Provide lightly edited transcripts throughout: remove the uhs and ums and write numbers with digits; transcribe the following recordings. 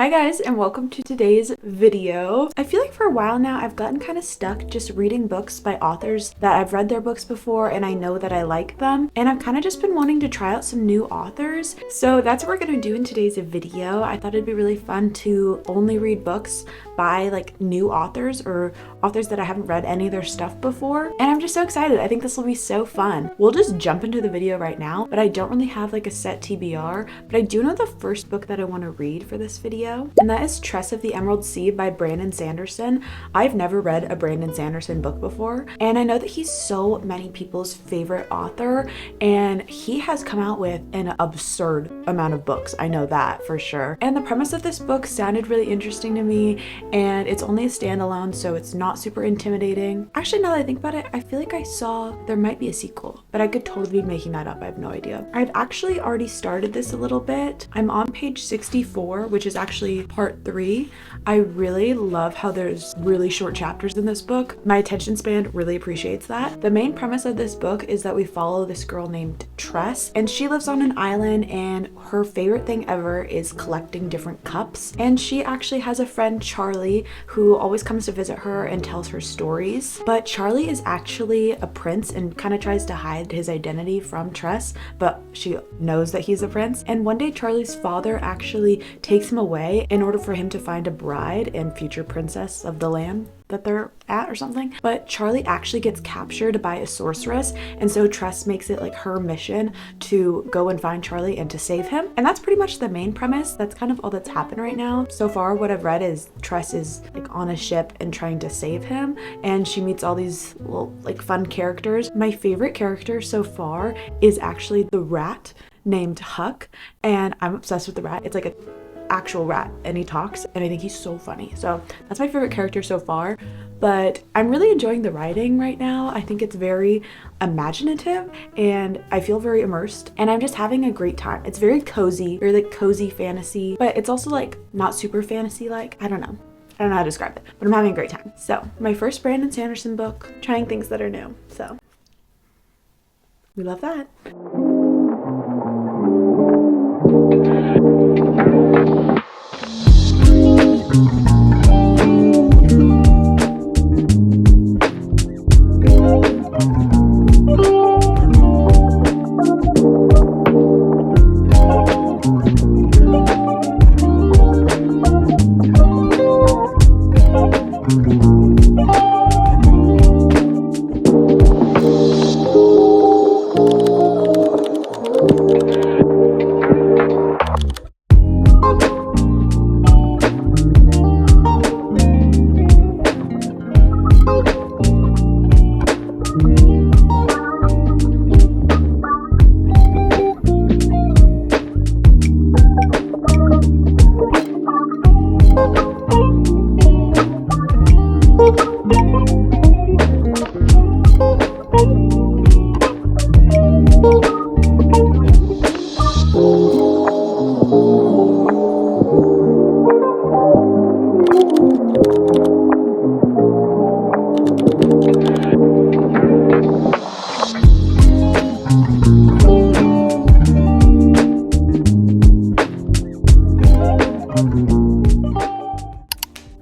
Hi guys, and welcome to today's video. I feel like for a while now I've gotten kind of stuck just reading books by authors that I've read their books before and I know that I like them, and I've kind of just been wanting to try out some new authors. So that's what we're going to do in today's video. I thought it'd be really fun to only read books by like new authors or authors that I haven't read any of their stuff before, and I'm just so excited. I think this will be so fun. We'll just jump into the video right now, but I don't really have like a set TBR, but I do know the first book that I want to read for this video, and that is Tress of the Emerald Sea by Brandon Sanderson. I've never read a Brandon Sanderson book before, and I know that he's so many people's favorite author, and he has come out with an absurd amount of books. I know that for sure. And the premise of this book sounded really interesting to me, and it's only a standalone, so it's not super intimidating. Actually, now that I think about it, I feel like I saw there might be a sequel, but I could totally be making that up. I have no idea. I've actually already started this a little bit. I'm on page 64, which is actually part 3. I really love how there's really short chapters in this book. My attention span really appreciates that. The main premise of this book is that we follow this girl named Tress, and she lives on an island, and her favorite thing ever is collecting different cups. And she actually has a friend, Charlie, who always comes to visit her and tells her stories. But Charlie is actually a prince and kind of tries to hide his identity from Tress, but she knows that he's a prince. And one day Charlie's father actually takes him away in order for him to find a bride and future princess of the land that they're at or something. But Charlie actually gets captured by a sorceress, and so Tress makes it like her mission to go and find Charlie and to save him. And that's pretty much the main premise. That's kind of all that's happened right now. So far what I've read is Tress is like on a ship and trying to save him, and she meets all these little like fun characters. My favorite character so far is actually the rat named Huck, and I'm obsessed with the rat. It's like a actual rat, and he talks, and I think he's so funny. So that's my favorite character so far. But I'm really enjoying the writing right now. I think it's very imaginative, and I feel very immersed, and I'm just having a great time. It's very cozy, very like cozy fantasy, but it's also like not super fantasy like. I don't know how to describe it, but I'm having a great time. So my first Brandon Sanderson book, trying things that are new, so we love that.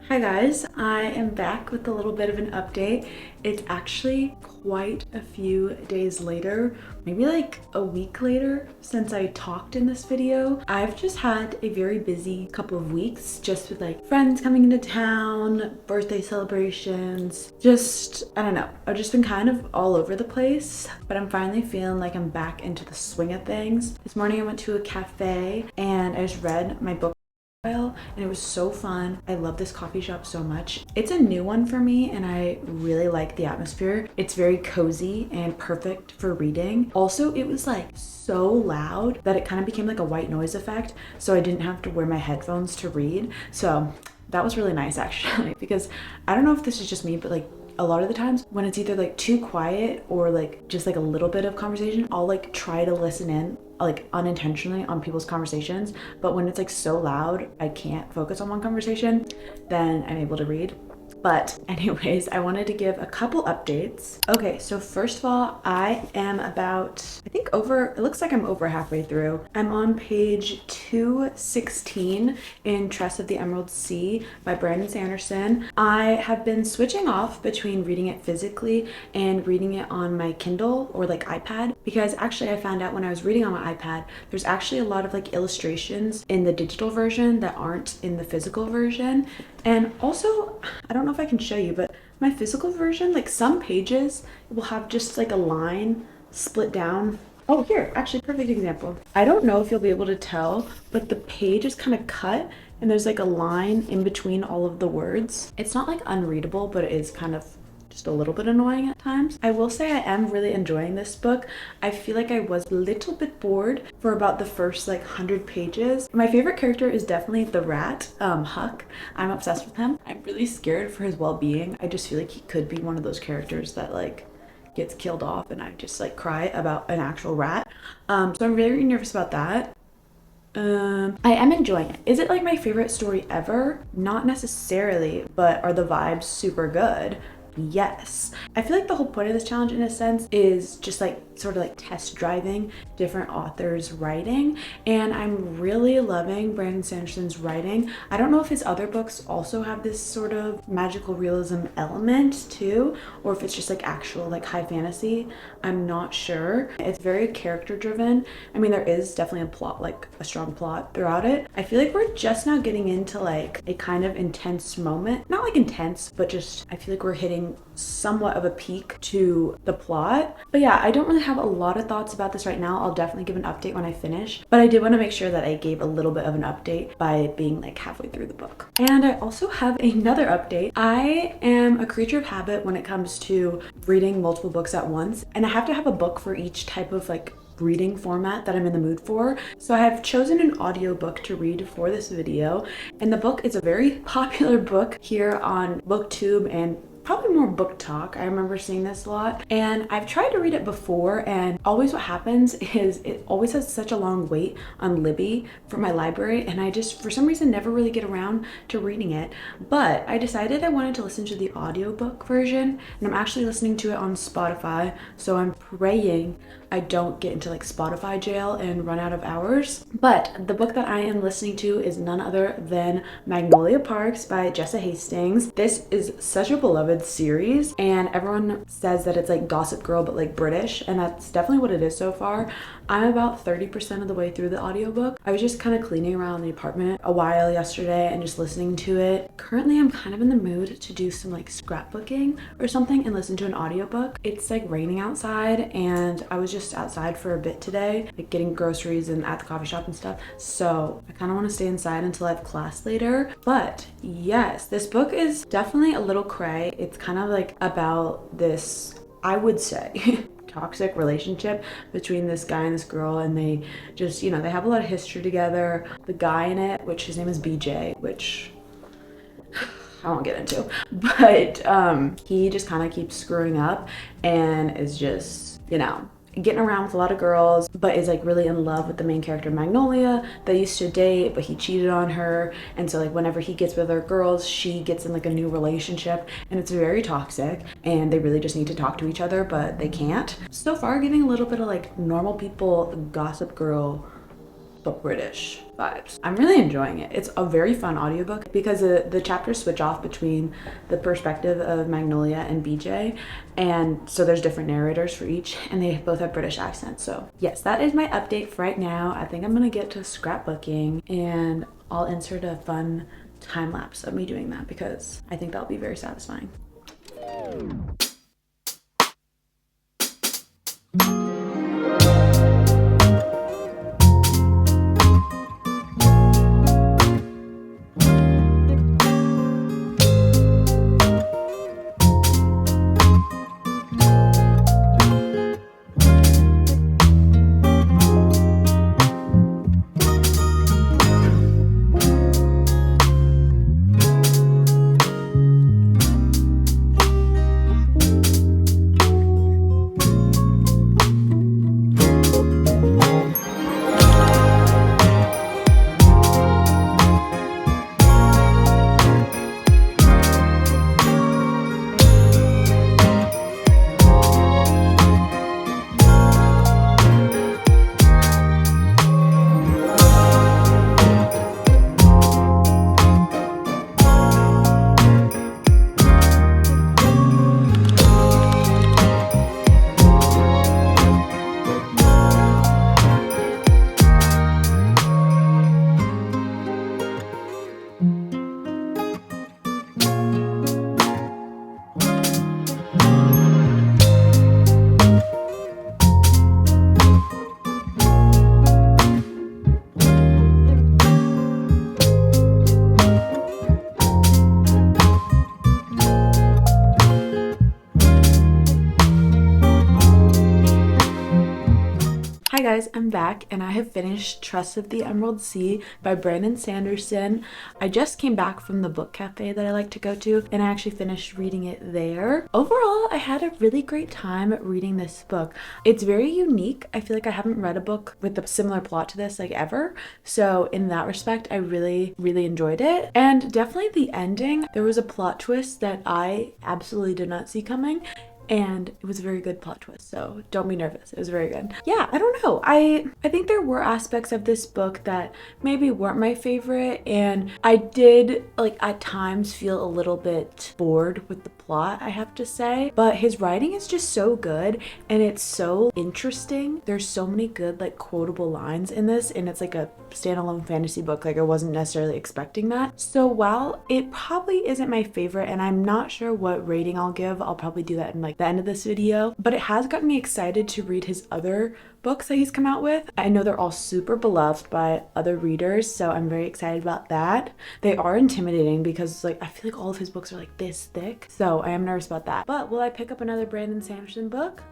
Hi guys, I am back with a little bit of an update. It's actually quite a few days later, maybe like a week later since I talked in this video. I've just had a very busy couple of weeks, just with like friends coming into town, birthday celebrations, just, I don't know. I've just been kind of all over the place, but I'm finally feeling like I'm back into the swing of things. This morning I went to a cafe and I just read my book, and it was so fun. I love this coffee shop so much. It's a new one for me, and I really like the atmosphere. It's very cozy and perfect for reading. Also, it was like so loud that it kind of became like a white noise effect, so I didn't have to wear my headphones to read. So that was really nice actually, because I don't know if this is just me, but like a lot of the times when it's either like too quiet or like just like a little bit of conversation, I'll like try to listen in like unintentionally on people's conversations, but when it's like so loud I can't focus on one conversation, then I'm able to read. But anyways, I wanted to give a couple updates. Okay, so first of all, I am about, I think it looks like I'm over halfway through. I'm on page 216 in Tress of the Emerald Sea by Brandon Sanderson. I have been switching off between reading it physically and reading it on my Kindle or like iPad, because actually I found out when I was reading on my iPad, there's actually a lot of like illustrations in the digital version that aren't in the physical version. And also, I don't know if I can show you, but my physical version, like some pages will have just like a line split down. Oh, here, actually, perfect example. I don't know if you'll be able to tell, but the page is kind of cut and there's like a line in between all of the words. It's not like unreadable, but it is kind of just a little bit annoying at times. I will say I am really enjoying this book. I feel like I was a little bit bored for about the first like 100 pages. My favorite character is definitely the rat, Huck. I'm obsessed with him. I'm really scared for his well-being. I just feel like he could be one of those characters that like gets killed off and I just like cry about an actual rat. So I'm very nervous about that. I am enjoying it. Is it like my favorite story ever? Not necessarily, but are the vibes super good? Yes. I feel like the whole point of this challenge in a sense is just like sort of like test driving different authors' writing, and I'm really loving Brandon Sanderson's writing. I don't know if his other books also have this sort of magical realism element too, or if it's just like actual like high fantasy. I'm not sure. It's very character driven. I mean, there is definitely a plot, like a strong plot throughout it. I feel like we're just now getting into like a kind of intense moment. Not like intense, but just I feel like we're hitting somewhat of a peak to the plot. But yeah, I don't really have a lot of thoughts about this right now. I'll definitely give an update when I finish, but I did want to make sure that I gave a little bit of an update by being like halfway through the book. And I also have another update. I am a creature of habit when it comes to reading multiple books at once, and I have to have a book for each type of like reading format that I'm in the mood for. So I have chosen an audiobook to read for this video, and the book is a very popular book here on BookTube and probably more Book Talk. I remember seeing this a lot, and I've tried to read it before, and always what happens is it always has such a long wait on Libby for my library, and I just for some reason never really get around to reading it. But I decided I wanted to listen to the audiobook version, and I'm actually listening to it on Spotify, so I'm praying I don't get into like Spotify jail and run out of hours. But the book that I am listening to is none other than Magnolia Parks by Jessa Hastings. This is such a beloved series, and everyone says that it's like Gossip Girl but like British, and that's definitely what it is so far. I'm about 30% of the way through the audiobook. I was just kind of cleaning around the apartment a while yesterday and just listening to it. Currently I'm kind of in the mood to do some like scrapbooking or something and listen to an audiobook. It's like raining outside, and I was just outside for a bit today, like getting groceries and at the coffee shop and stuff, so I kind of want to stay inside until I have class later. But yes, this book is definitely a little cray. It's kind of like about this, I would say, toxic relationship between this guy and this girl, and they just, you know, they have a lot of history together. The guy in it, which his name is BJ, which I won't get into, but he just kind of keeps screwing up and is just, you know, getting around with a lot of girls, but is like really in love with the main character Magnolia. They used to date, but he cheated on her, and so like whenever he gets with other girls, she gets in like a new relationship, and it's very toxic, and they really just need to talk to each other, but they can't. So far giving a little bit of like normal people, Gossip Girl but British vibes. I'm really enjoying it. It's a very fun audiobook because the chapters switch off between the perspective of Magnolia and BJ, and so there's different narrators for each, and they both have British accents. So yes, that is my update for right now. I think I'm gonna get to scrapbooking, and I'll insert a fun time lapse of me doing that because I think that'll be very satisfying. guys, I'm back and I have finished Tress of the Emerald Sea by Brandon Sanderson. I just came back from the book cafe that I like to go to and I actually finished reading it there. Overall, I had a really great time reading this book. It's very unique. I feel like I haven't read a book with a similar plot to this like ever. So in that respect, I really enjoyed it. And definitely the ending, there was a plot twist that I absolutely did not see coming. And it was a very good plot twist, so don't be nervous. It was very good. Yeah, I don't know. I think there were aspects of this book that maybe weren't my favorite, and I did, like, at times feel a little bit bored with the plot, I have to say. But his writing is just so good, and it's so interesting. There's so many good, like, quotable lines in this, and it's like a standalone fantasy book. Like, I wasn't necessarily expecting that. So while it probably isn't my favorite, and I'm not sure what rating I'll give, I'll probably do that in, like, the end of this video, but it has gotten me excited to read his other books that he's come out with. I know they're all super beloved by other readers, so I'm very excited about that. They are intimidating because, like, I feel like all of his books are like this thick, so I am nervous about that. But will I pick up another Brandon Sanderson book?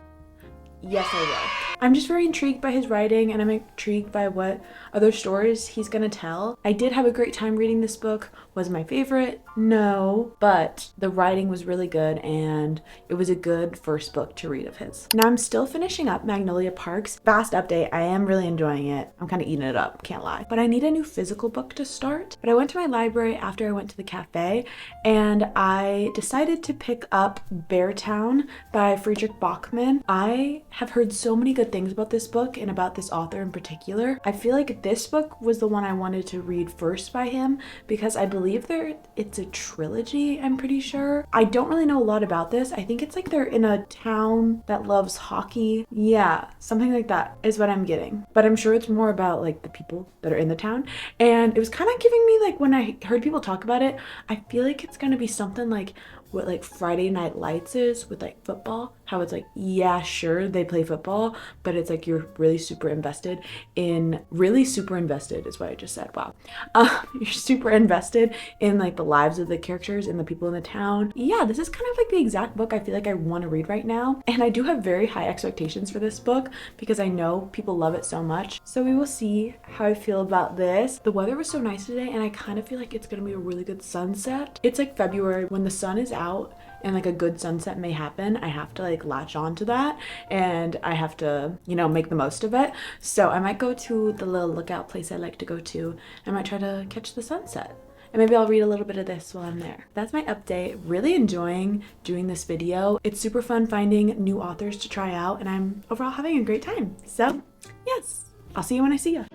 Yes, I will. I'm just very intrigued by his writing, and I'm intrigued by what other stories he's gonna tell. I did have a great time reading this book. Was it my favorite? No, but the writing was really good, and it was a good first book to read of his. Now I'm still finishing up Magnolia Parks. Fast update, I am really enjoying it. I'm kind of eating it up, can't lie. But I need a new physical book to start. But I went to my library after I went to the cafe, and I decided to pick up Beartown by Friedrich Bachmann. I have heard so many good things about this book and about this author in particular. I feel like this book was the one I wanted to read first by him because I believe it's a trilogy, I'm pretty sure. I don't really know a lot about this. I think it's like they're in a town that loves hockey. Yeah, something like that is what I'm getting. But I'm sure it's more about like the people that are in the town. And it was kind of giving me, like, when I heard people talk about it, I feel like it's gonna be something like what like Friday Night Lights is with like football. How it's like, yeah, sure, they play football, but it's like you're really super invested is what I just said. Wow. You're super invested in like the lives of the characters and the people in the town. Yeah, this is kind of like the exact book I feel like I want to read right now. And I do have very high expectations for this book because I know people love it so much. So we will see how I feel about this. The weather was so nice today, and I kind of feel like it's gonna be a really good sunset. It's like February when the sun is out and like a good sunset may happen. I have to like latch on to that, and I have to, you know, make the most of it. So I might go to the little lookout place I like to go to. I might try to catch the sunset. And maybe I'll read a little bit of this while I'm there. That's my update. Really enjoying doing this video. It's super fun finding new authors to try out, and I'm overall having a great time. So yes, I'll see you when I see you.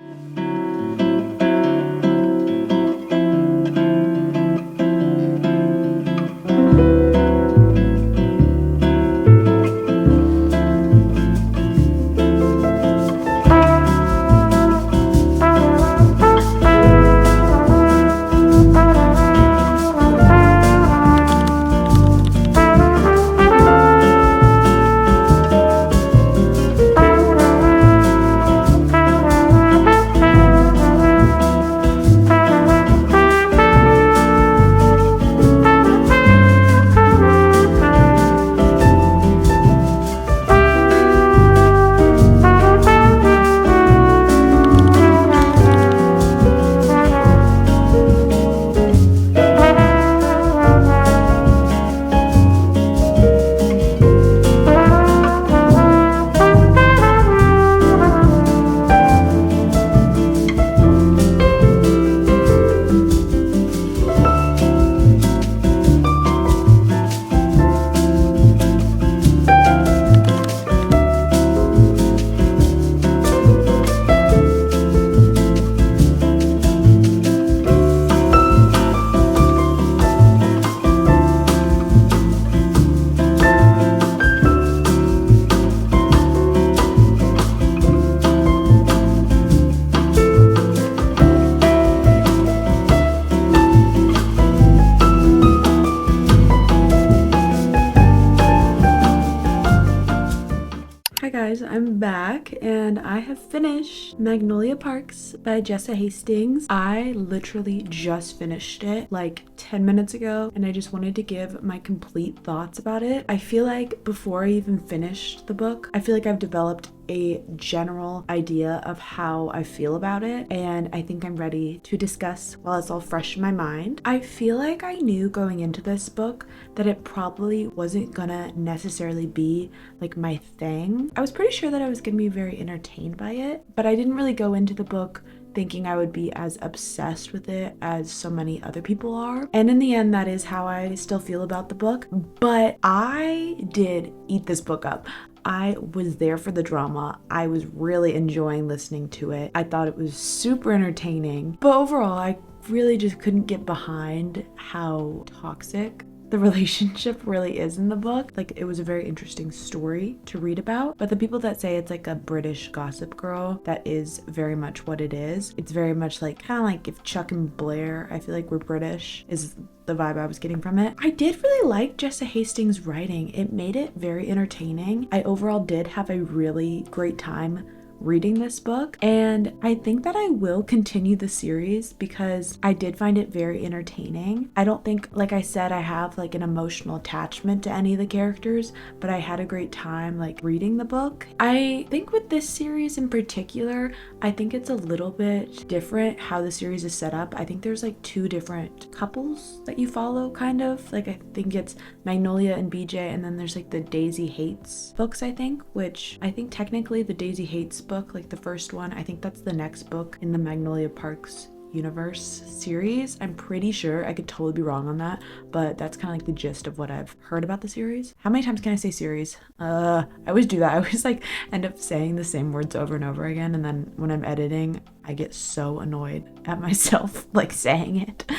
guys, I'm back and I have finished Magnolia Parks by Jessa Hastings. I literally just finished it like 10 minutes ago and I just wanted to give my complete thoughts about it. I feel like before I even finished the book, I feel like I've developed a general idea of how I feel about it, and I think I'm ready to discuss while it's all fresh in my mind. I feel like I knew going into this book that it probably wasn't gonna necessarily be like my thing. I was pretty sure that I was gonna be very entertained by it, but I didn't really go into the book thinking I would be as obsessed with it as so many other people are. And in the end, that is how I still feel about the book. But I did eat this book up. I was there for the drama. I was really enjoying listening to it. I thought it was super entertaining. But overall, I really just couldn't get behind how toxic the relationship really is in the book. Like, it was a very interesting story to read about, but the people that say it's like a British Gossip Girl, that is very much what it is. It's very much like, kind of like if Chuck and Blair, I feel like we're British, is the vibe I was getting from it. I did really like Jessa Hastings' writing. It made it very entertaining. I overall did have a really great time reading this book, and I think that I will continue the series because I did find it very entertaining. I don't think, like I said, I have like an emotional attachment to any of the characters, but I had a great time like reading the book. I think with this series in particular, I think it's a little bit different how the series is set up. I think there's like two different couples that you follow, kind of. Like, I think it's Magnolia and BJ, and then there's like the Daisy Hates books, I think, which I think technically the Daisy Hates book, like the first one, I think that's the next book in the Magnolia Parks universe series. I'm pretty sure. I could totally be wrong on that, but that's kind of like the gist of what I've heard about the series. How many times can I say series? I always do that. I always like end up saying the same words over and over again, and then when I'm editing, I get so annoyed at myself like saying it.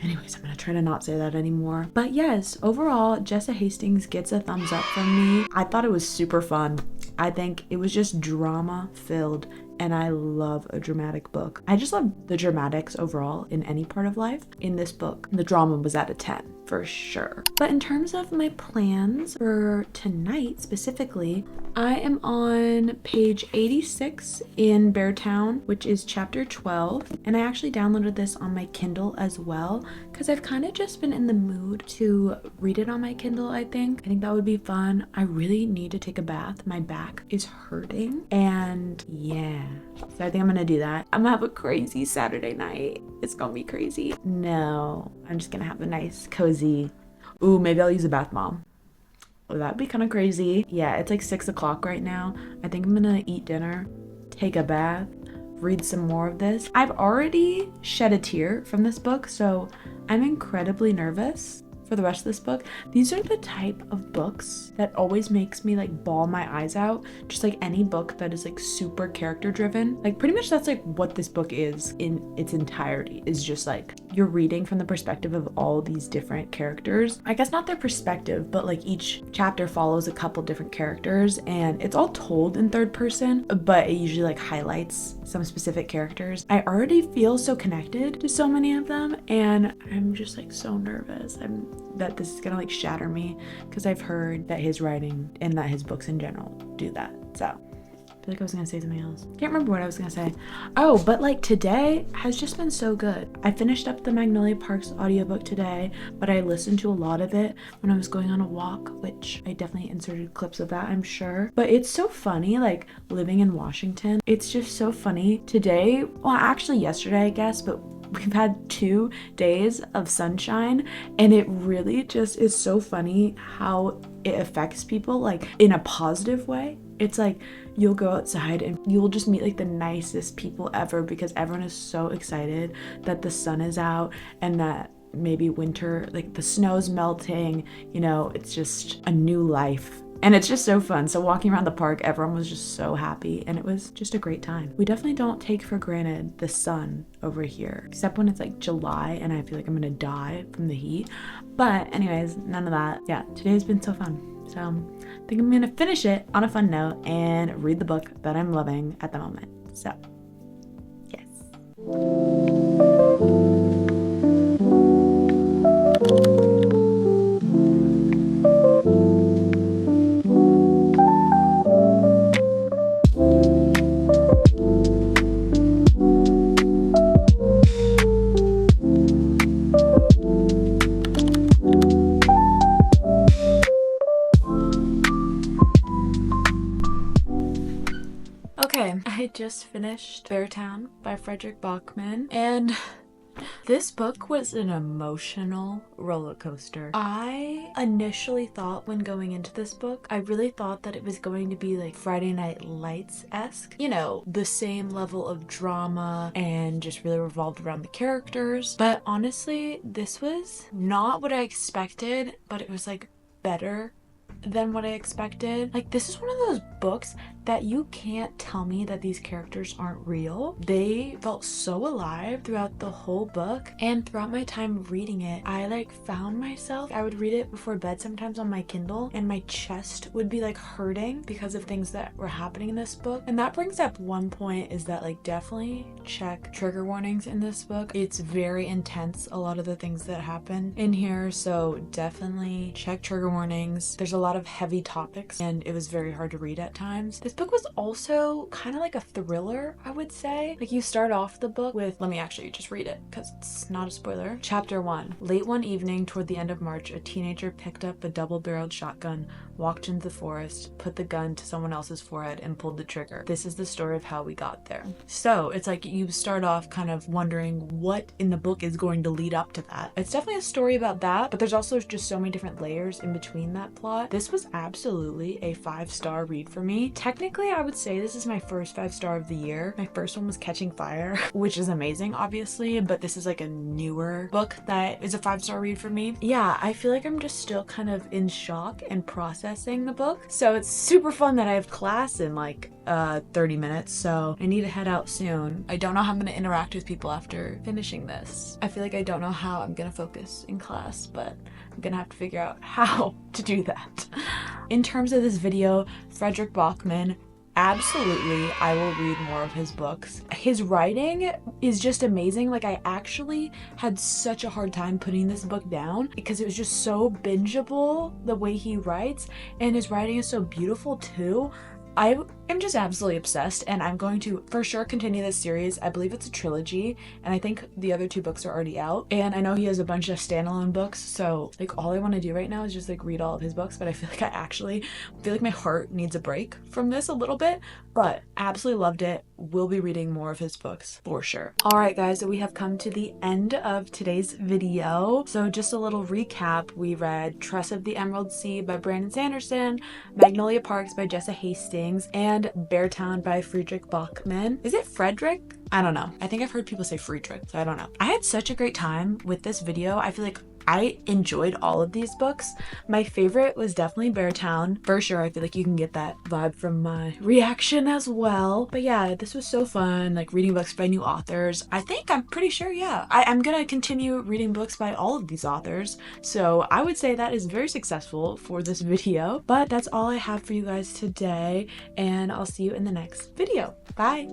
Anyways, I'm gonna try to not say that anymore. But yes, overall, Jessa Hastings gets a thumbs up from me. I thought it was super fun. I think it was just drama filled, and I love a dramatic book. I just love the dramatics overall in any part of life. In this book, the drama was at a 10 for sure. But in terms of my plans for tonight specifically, I am on page 86 in Beartown, which is chapter 12, and I actually downloaded this on my Kindle as well because I've kind of just been in the mood to read it on my Kindle. I think that would be fun. I really need to take a bath. My back is hurting, and yeah, so I think I'm gonna do that. I'm gonna have a crazy Saturday night. It's gonna be crazy. No, I'm just gonna have a nice cozy, ooh, maybe I'll use a bath bomb. Oh, that'd be kind of crazy. Yeah, it's like 6 o'clock right now. I think I'm gonna eat dinner, take a bath, read some more of this. I've already shed a tear from this book, so I'm incredibly nervous for the rest of this book. These are the type of books that always makes me like bawl my eyes out. Just like any book that is like super character driven. Like pretty much that's like what this book is in its entirety, is just like you're reading from the perspective of all these different characters. I guess not their perspective, but like each chapter follows a couple different characters, and it's all told in third person, but it usually like highlights some specific characters. I already feel so connected to so many of them, and I'm just like so nervous that this is gonna like shatter me, because I've heard that his writing and that his books in general do that. So I feel like I was gonna say something else. Can't remember what I was gonna say. Oh, but like today has just been so good. I finished up the Magnolia Parks audiobook today, but I listened to a lot of it when I was going on a walk, which I definitely inserted clips of that, I'm sure. But it's so funny, like living in Washington. It's just so funny. Today, well, actually yesterday, I guess, but we've had 2 days of sunshine, and it really just is so funny how it affects people like in a positive way. It's like you'll go outside and you'll just meet like the nicest people ever, because everyone is so excited that the sun is out and that maybe winter, like the snow's melting, you know, it's just a new life. And it's just so fun. So walking around the park, everyone was just so happy, and it was just a great time. We definitely don't take for granted the sun over here, except when it's like July and I feel like I'm gonna die from the heat. But anyways, none of that. Yeah, today's been so fun. So I think I'm gonna finish it on a fun note and read the book that I'm loving at the moment. So, yes. just finished Beartown by Frederick Bachman, and this book was an emotional roller coaster. I initially thought when going into this book, I really thought that it was going to be like Friday Night Lights-esque. You know, the same level of drama and just really revolved around the characters. But honestly, this was not what I expected, but it was like better than what I expected. Like, this is one of those books that you can't tell me that these characters aren't real. They felt so alive throughout the whole book, and throughout my time reading it, I like found myself, I would read it before bed sometimes on my Kindle, and my chest would be like hurting because of things that were happening in this book. And that brings up one point, is that like definitely check trigger warnings in this book. It's very intense, a lot of the things that happen in here, so definitely check trigger warnings. There's a lot of heavy topics and it was very hard to read at times. This book was also kind of like a thriller, I would say. Like, you start off the book with, let me actually just read it because it's not a spoiler. Chapter 1. Late one evening toward the end of March, a teenager picked up a double-barreled shotgun, walked into the forest, put the gun to someone else's forehead, and pulled the trigger. This is the story of how we got there. So it's like you start off kind of wondering what in the book is going to lead up to that. It's definitely a story about that, but there's also just so many different layers in between that plot. This was absolutely a 5-star read for me. Technically, I would say this is my first 5-star of the year. My first one was Catching Fire, which is amazing, obviously, but this is like a newer book that is a 5-star read for me. Yeah, I feel like I'm just still kind of in shock and processing the book. So it's super fun that I have class in like 30 minutes, so I need to head out soon. I don't know how I'm gonna interact with people after finishing this. I feel like I don't know how I'm gonna focus in class, but I'm gonna have to figure out how to do that. In terms of this video, Frederick Bachman, absolutely, I will read more of his books. His writing is just amazing. Like, I actually had such a hard time putting this book down because it was just so bingeable the way he writes, and his writing is so beautiful too. I am just absolutely obsessed, and I'm going to for sure continue this series. I believe it's a trilogy, and I think the other 2 books are already out. And I know he has a bunch of standalone books, so like all I want to do right now is just like read all of his books, but I feel like I feel like my heart needs a break from this a little bit, but absolutely loved it. Will be reading more of his books for sure. All right, guys, so we have come to the end of today's video. So just a little recap. We read Tress of the Emerald Sea by Brandon Sanderson, Magnolia Parks by Jessa Hastings, and Beartown by Frederick Bachman. Is it Frederick? I don't know. I think I've heard people say Friedrich, so I don't know. I had such a great time with this video. I feel like I enjoyed all of these books. My favorite was definitely Beartown, for sure. I feel like you can get that vibe from my reaction as well. But yeah, this was so fun, like reading books by new authors. I'm pretty sure, yeah. I'm gonna continue reading books by all of these authors. So I would say that is very successful for this video. But that's all I have for you guys today, and I'll see you in the next video. Bye!